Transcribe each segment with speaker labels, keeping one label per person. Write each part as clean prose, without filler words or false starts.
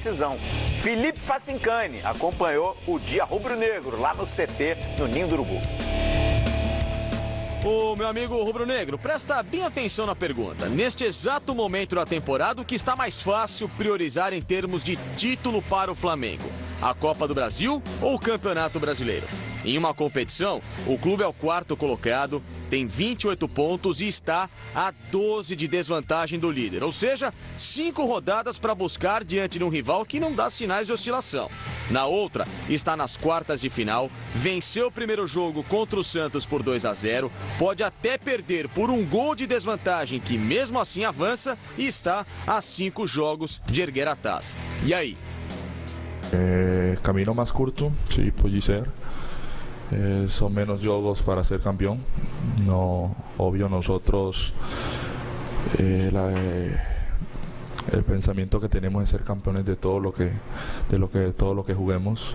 Speaker 1: decisão. Felipe Facincani acompanhou o dia rubro-negro lá no CT, no Ninho do Urubu.
Speaker 2: Ô, meu amigo rubro-negro, presta bem atenção na pergunta. Neste exato momento da temporada, o que está mais fácil priorizar em termos de título para o Flamengo? A Copa do Brasil ou o Campeonato Brasileiro? Em uma competição, o clube é o quarto colocado, tem 28 pontos e está a 12 de desvantagem do líder. Ou seja, 5 rodadas para buscar diante de um rival que não dá sinais de oscilação. Na outra, está nas quartas de final, venceu o primeiro jogo contra o Santos por 2-0, pode até perder por um gol de desvantagem que mesmo assim avança e está a 5 jogos de erguer a taça. E aí?
Speaker 3: Camino más curto, sí, puede ser. Son menos jogos para ser campeón. No, obvio nosotros el pensamiento que tenemos es ser campeones de todo lo que juguemos.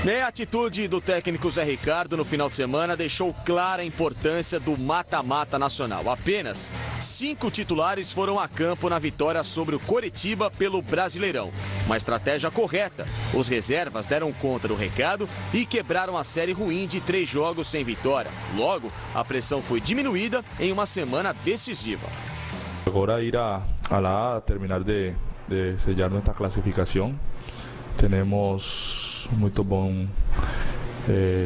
Speaker 2: A atitude do técnico Zé Ricardo no final de semana deixou clara a importância do mata-mata nacional. Apenas 5 titulares foram a campo na vitória sobre o Coritiba pelo Brasileirão. Uma estratégia correta. Os reservas deram conta do recado e quebraram a série ruim de 3 jogos sem vitória. Logo, a pressão foi diminuída em uma semana decisiva.
Speaker 3: Agora ir a lá terminar de sellar nuestra clasificación. Tenemos muito bom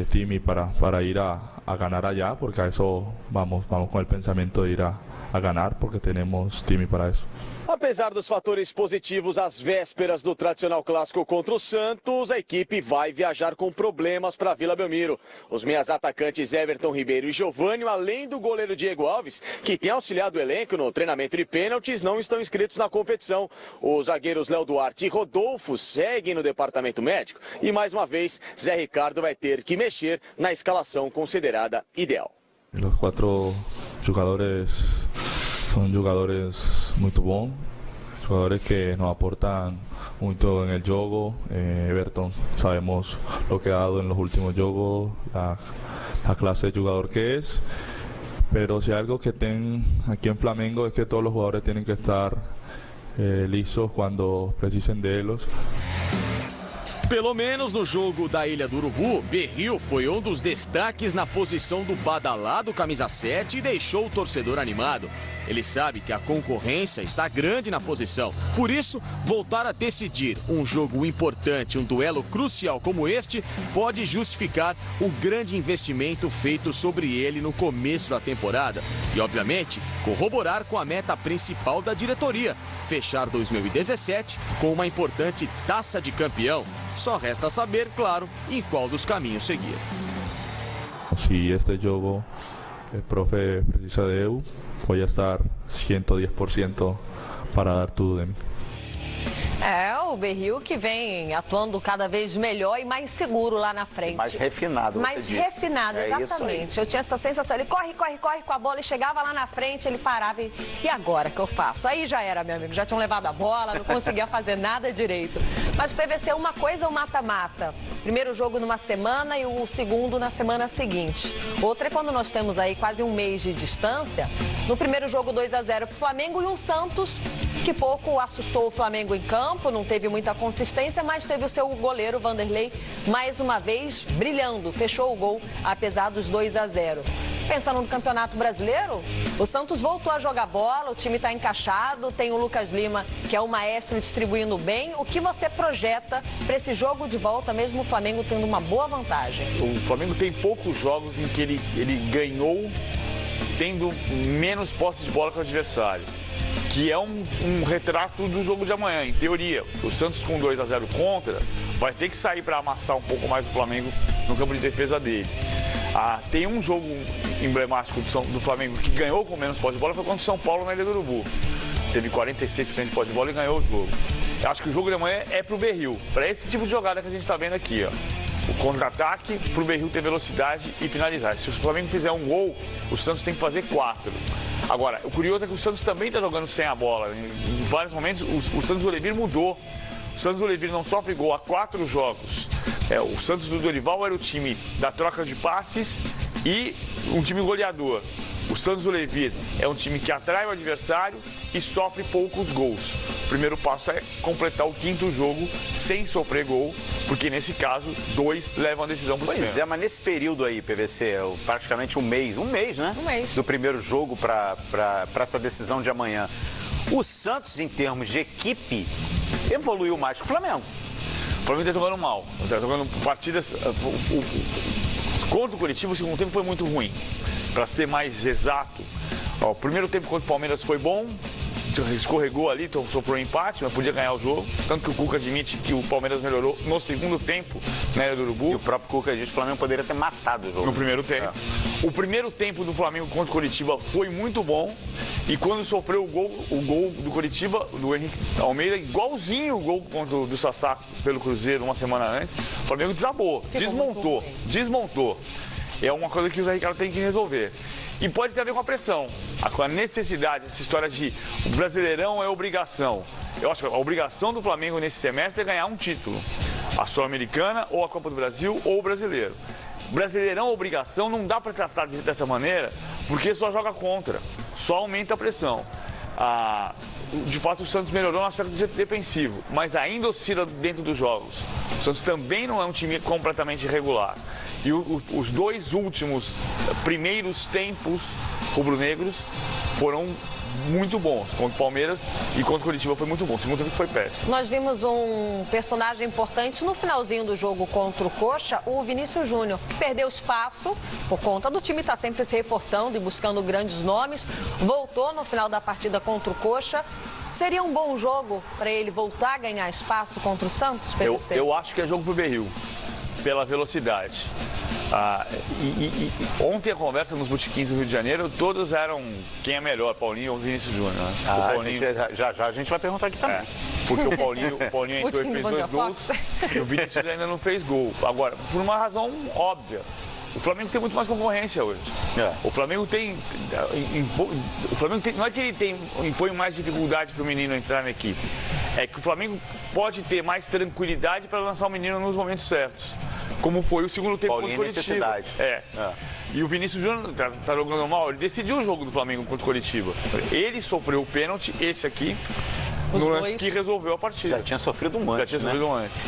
Speaker 3: time para ir a ganar allá, porque a eso vamos con el pensamiento de ir a ganar, porque tenemos time para eso.
Speaker 2: Apesar dos fatores positivos às vésperas do tradicional clássico contra o Santos, a equipe vai viajar com problemas para Vila Belmiro. Os meias atacantes Everton Ribeiro e Giovânio, além do goleiro Diego Alves, que tem auxiliado o elenco no treinamento de pênaltis, não estão inscritos na competição. Os zagueiros Léo Duarte e Rodolfo seguem no departamento médico e, mais uma vez, Zé Ricardo vai ter que mexer na escalação considerada ideal.
Speaker 3: Os 4 jogadores son jogadores muy buenos, jugadores que nos aportan mucho en el juego. Everton, sabemos lo que ha dado en los últimos juegos, la clase de jugador que es, pero si algo que tienen aquí en Flamengo es que todos los jugadores tienen que estar listos cuando precisen de ellos.
Speaker 2: Pelo menos no jogo da Ilha do Urubu, Berril foi um dos destaques na posição do badalado camisa 7 e deixou o torcedor animado. Ele sabe que a concorrência está grande na posição. Por isso, voltar a decidir um jogo importante, um duelo crucial como este, pode justificar o grande investimento feito sobre ele no começo da temporada. E, obviamente, corroborar com a meta principal da diretoria, fechar 2017 com uma importante taça de campeão. Só resta saber, claro, em qual dos caminhos seguir.
Speaker 3: Si este jogo el profe precisa de eu, voy a estar 110% para dar tudo de mim.
Speaker 4: O Berril que vem atuando cada vez melhor e mais seguro lá na frente.
Speaker 1: Mais refinado,
Speaker 4: mais refinado, exatamente. Eu tinha essa sensação, ele corre com a bola e chegava lá na frente, ele parava e agora que eu faço? Aí já era, meu amigo, já tinham levado a bola, não conseguia fazer nada direito. Mas PVC, uma coisa é o mata-mata. Primeiro jogo numa semana e o segundo na semana seguinte. Outra é quando nós temos aí quase um mês de distância. No primeiro jogo 2-0 para o Flamengo e um Santos que pouco assustou o Flamengo em campo, não teve muita consistência, mas teve o seu goleiro Vanderlei mais uma vez brilhando, fechou o gol apesar dos 2-0. Pensando no Campeonato Brasileiro, o Santos voltou a jogar bola, o time está encaixado, tem o Lucas Lima, que é o maestro distribuindo bem. O que você projeta para esse jogo de volta, mesmo o Flamengo tendo uma boa vantagem?
Speaker 5: O Flamengo tem poucos jogos em que ele ganhou tendo menos posse de bola que o adversário, que é um retrato do jogo de amanhã. Em teoria, o Santos com 2-0 contra vai ter que sair para amassar um pouco mais o Flamengo no campo de defesa dele. Tem um jogo emblemático do Flamengo que ganhou com menos posse de bola, foi contra o São Paulo na Ilha do Urubu. Teve 46% de posse de bola e ganhou o jogo. Eu acho que o jogo de amanhã é pro Berril, para esse tipo de jogada que a gente está vendo aqui, ó. O contra-ataque pro Berril ter velocidade e finalizar. Se o Flamengo fizer um gol, o Santos tem que fazer 4. Agora, o curioso é que o Santos também está jogando sem a bola. Em vários momentos, o Santos do Olivir mudou. O Santos do Olivir não sofre gol há 4 jogos. O Santos do Dorival era o time da troca de passes e um time goleador. O Santos do Levir é um time que atrai o adversário e sofre poucos gols. O primeiro passo é completar o 5º jogo sem sofrer gol, porque nesse caso, 2 levam a decisão para o
Speaker 1: Pois é, mas nesse período aí, PVC, praticamente um mês, né?
Speaker 4: Um mês.
Speaker 1: Do primeiro jogo para essa decisão de amanhã. O Santos, em termos de equipe, evoluiu mais que o Flamengo.
Speaker 5: O Flamengo está jogando mal. Está jogando partidas. Contra o Curitiba, o segundo tempo foi muito ruim. Para ser mais exato, o primeiro tempo contra o Palmeiras foi bom, escorregou ali, sofreu um empate, mas podia ganhar o jogo. Tanto que o Cuca admite que o Palmeiras melhorou no segundo tempo na Era do Urubu.
Speaker 1: E o próprio Cuca diz que o Flamengo poderia ter matado o jogo.
Speaker 5: No primeiro tempo. O primeiro tempo do Flamengo contra o Curitiba foi muito bom. E quando sofreu o gol do Curitiba, do Henrique Almeida, igualzinho o gol contra o do Sassá pelo Cruzeiro uma semana antes, o Flamengo desabou, desmontou. É uma coisa que o Zé Ricardo tem que resolver. E pode ter a ver com a pressão, com a necessidade, essa história de o Brasileirão é obrigação. Eu acho que a obrigação do Flamengo nesse semestre é ganhar um título. A Sul-Americana, ou a Copa do Brasil, ou o Brasileiro. Brasileirão, obrigação, não dá para tratar dessa maneira, porque só joga contra, só aumenta a pressão. De fato, o Santos melhorou no aspecto defensivo, mas ainda oscila dentro dos jogos. O Santos também não é um time completamente irregular. E os 2 últimos primeiros tempos rubro-negros foram muito bons. Contra o Palmeiras e contra o Curitiba foi muito bom. O segundo tempo foi péssimo.
Speaker 4: Nós vimos um personagem importante no finalzinho do jogo contra o Coxa, o Vinícius Júnior, que perdeu espaço por conta do time estar sempre se reforçando e buscando grandes nomes. Voltou no final da partida contra o Coxa. Seria um bom jogo para ele voltar a ganhar espaço contra o Santos, PVC?
Speaker 5: Eu acho que é jogo pro Berril, pela velocidade. Ontem a conversa nos botequins do Rio de Janeiro, todos eram quem é melhor, Paulinho ou Vinícius Júnior. Né?
Speaker 1: Paulinho... já a gente vai perguntar aqui também.
Speaker 5: Porque o Paulinho entrou e fez 2 gols e o Vinícius ainda não fez gol. Agora, por uma razão óbvia. O Flamengo tem muito mais concorrência hoje. O Flamengo tem. Não é que ele impõe mais dificuldade para o menino entrar na equipe. É que o Flamengo pode ter mais tranquilidade para lançar o menino nos momentos certos. Como foi o segundo tempo contra o Curitiba. E o Vinícius Júnior tá jogando mal, ele decidiu o jogo do Flamengo contra o Curitiba. Ele sofreu o pênalti, esse aqui, no lance que resolveu a partida.
Speaker 1: Já tinha sofrido um antes.
Speaker 5: Já tinha sofrido um antes.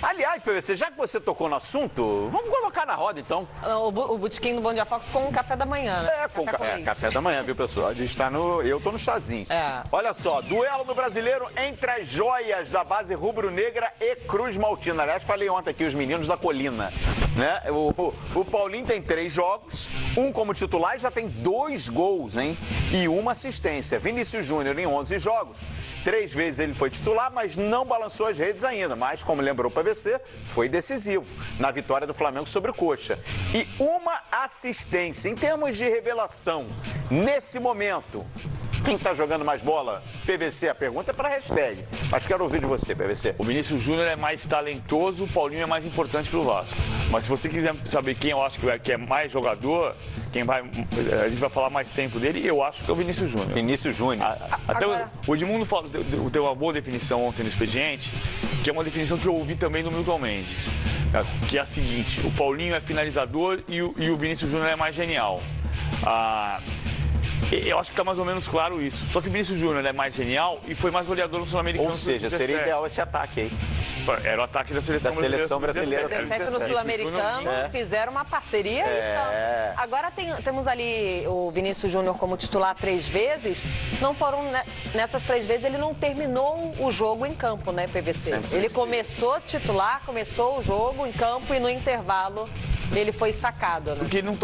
Speaker 1: Aliás, PVC, já que você tocou no assunto, vamos colocar na roda, então.
Speaker 4: O botequim do Bom Dia Fox com um café da manhã, né?
Speaker 1: Café da manhã, viu, pessoal? A gente tá eu tô no chazinho. Olha só, duelo do Brasileiro entre as joias da base rubro-negra e Cruz Maltina. Aliás, falei ontem aqui, os meninos da Colina, né? O Paulinho tem 3 jogos, um como titular e já tem 2 gols, hein? E 1 assistência. Vinícius Júnior em 11 jogos. 3 vezes ele foi titular, mas não balançou as redes ainda. Mas, como lembrou o PVC, foi decisivo na vitória do Flamengo sobre o Coxa. E 1 assistência. Em termos de revelação, nesse momento, quem está jogando mais bola? PVC, a pergunta é para a hashtag. Mas quero ouvir de você, PVC.
Speaker 5: O Vinícius Júnior é mais talentoso, o Paulinho é mais importante para o Vasco. Mas se você quiser saber quem eu acho que é mais jogador, a gente vai falar mais tempo dele, eu acho que é o Vinícius Júnior.
Speaker 1: Vinícius Júnior.
Speaker 5: Até o Edmundo deu uma boa definição ontem no expediente, que é uma definição que eu ouvi também do Milton Mendes, que é a seguinte: o Paulinho é finalizador e o Vinícius Júnior é mais genial. Eu acho que está mais ou menos claro isso. Só que o Vinícius Júnior é mais genial e foi mais goleador no Sul-Americano.
Speaker 1: Ou seja, seria ideal esse ataque aí.
Speaker 5: Era o ataque da seleção brasileira.
Speaker 4: 17 no Sul-Americano, fizeram uma parceria. Então. Agora temos ali o Vinícius Júnior como titular 3 vezes. Não foram nessas 3 vezes, ele não terminou o jogo em campo, né, PVC? Ele começou titular, começou o jogo em campo e no intervalo ele foi sacado, né?
Speaker 5: Porque ele não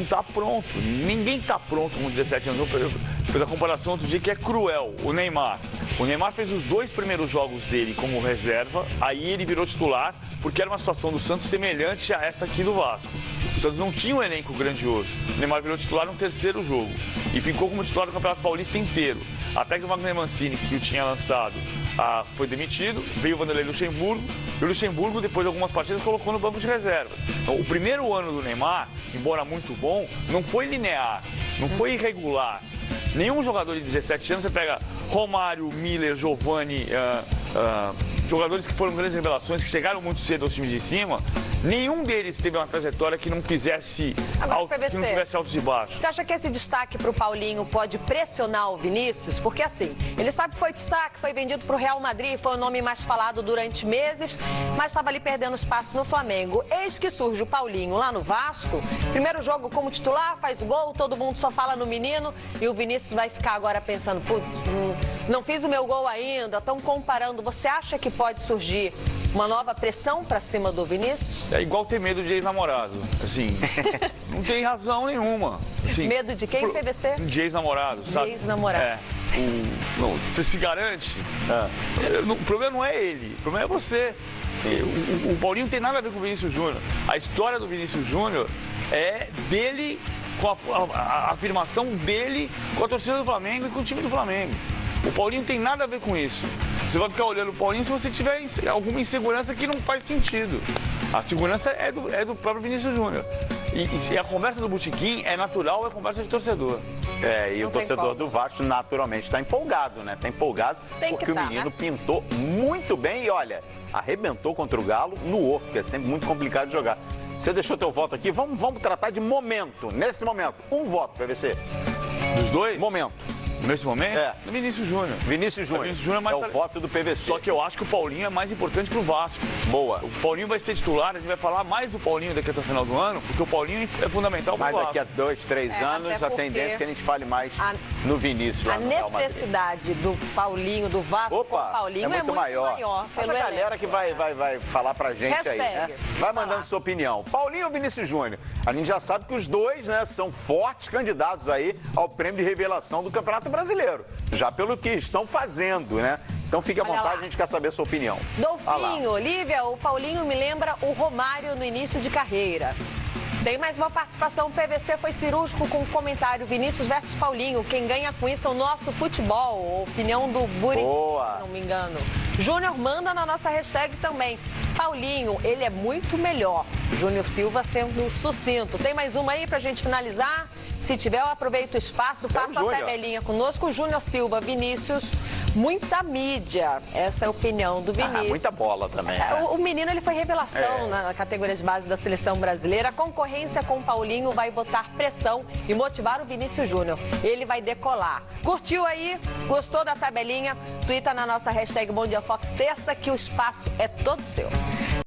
Speaker 5: tá pronto. Ninguém tá pronto com 17 anos. Eu fiz a comparação outro dia que é cruel. O Neymar. O Neymar fez os 2 primeiros jogos dele como reserva, aí ele virou titular, porque era uma situação do Santos semelhante a essa aqui do Vasco. O Santos não tinha um elenco grandioso. O Neymar virou titular no 3º jogo e ficou como titular do Campeonato Paulista inteiro. Até que o Wagner Mancini, que o tinha lançado, foi demitido, veio o Vanderlei Luxemburgo, e o Luxemburgo, depois de algumas partidas, colocou no banco de reservas. Então, o primeiro ano do Neymar, embora muito bom, não foi linear, não foi irregular. Nenhum jogador de 17 anos, você pega Romário, Miller, Giovani, jogadores que foram grandes revelações, que chegaram muito cedo aos times de cima, nenhum deles teve uma trajetória que não tivesse altos e baixos.
Speaker 4: Você acha que esse destaque para o Paulinho pode pressionar o Vinícius? Porque assim, ele sabe que foi destaque, foi vendido para o Real Madrid, foi o nome mais falado durante meses, mas estava ali perdendo espaço no Flamengo. Eis que surge o Paulinho lá no Vasco, primeiro jogo como titular, faz gol, todo mundo só fala no menino, e o Vinícius vai ficar agora pensando, putz, não fiz o meu gol ainda, estão comparando. Você acha que pode surgir uma nova pressão para cima do Vinícius?
Speaker 5: É igual ter medo de ex-namorado, assim, não tem razão nenhuma. Assim,
Speaker 4: medo de quem, PVC?
Speaker 5: De ex-namorado, sabe?
Speaker 4: De ex-namorado.
Speaker 5: Você se garante. O problema não é ele, o problema é você. O Paulinho não tem nada a ver com o Vinícius Júnior. A história do Vinícius Júnior é dele, com a afirmação dele com a torcida do Flamengo e com o time do Flamengo. O Paulinho tem nada a ver com isso. Você vai ficar olhando o Paulinho se você tiver alguma insegurança que não faz sentido. A segurança é do próprio Vinícius Júnior. E a conversa do Botequim é natural, é conversa de torcedor.
Speaker 1: E o torcedor do Vasco naturalmente está empolgado, né? Está empolgado porque o menino pintou muito bem e, olha, arrebentou contra o Galo no oco, que é sempre muito complicado de jogar. Você deixou teu voto aqui, vamos tratar de momento. Nesse momento, um voto, PVC.
Speaker 5: Dos dois?
Speaker 1: Momento.
Speaker 5: Nesse momento?
Speaker 1: No
Speaker 5: Vinícius Júnior.
Speaker 1: Vinícius Júnior é o voto do PVC.
Speaker 5: Só que eu acho que o Paulinho é mais importante pro Vasco.
Speaker 1: Boa.
Speaker 5: O Paulinho vai ser titular, a gente vai falar mais do Paulinho daqui até o final do ano, porque o Paulinho é fundamental pro Vasco.
Speaker 1: Mas daqui a 2, 3 anos, a tendência é que a gente fale mais no Vinícius.
Speaker 4: A necessidade do Paulinho, do Vasco com o Paulinho é muito maior.
Speaker 1: Mas a galera que vai falar pra gente aí, né? Vai mandando sua opinião. Paulinho ou Vinícius Júnior? A gente já sabe que os dois, né, são fortes candidatos aí ao prêmio de revelação do Campeonato Brasileiro, já pelo que estão fazendo, né? Então fique à vontade, a gente quer saber a sua opinião.
Speaker 4: Dolfinho, Olivia, o Paulinho me lembra o Romário no início de carreira. Tem mais uma participação, o PVC foi cirúrgico com o comentário Vinícius versus Paulinho, quem ganha com isso é o nosso futebol, opinião do Buri, se não me engano. Júnior manda na nossa hashtag também. Paulinho, ele é muito melhor. Júnior Silva sendo sucinto. Tem mais uma aí pra gente finalizar? Se tiver, eu aproveito o espaço, faça a tabelinha conosco. Júnior Silva, Vinícius, muita mídia. Essa é a opinião do Vinícius.
Speaker 1: Muita bola também.
Speaker 4: O menino, ele foi revelação na categoria de base da seleção brasileira. A concorrência com o Paulinho vai botar pressão e motivar o Vinícius Júnior. Ele vai decolar. Curtiu aí? Gostou da tabelinha? Tuita na nossa hashtag Bom Dia Fox Terça, que o espaço é todo seu.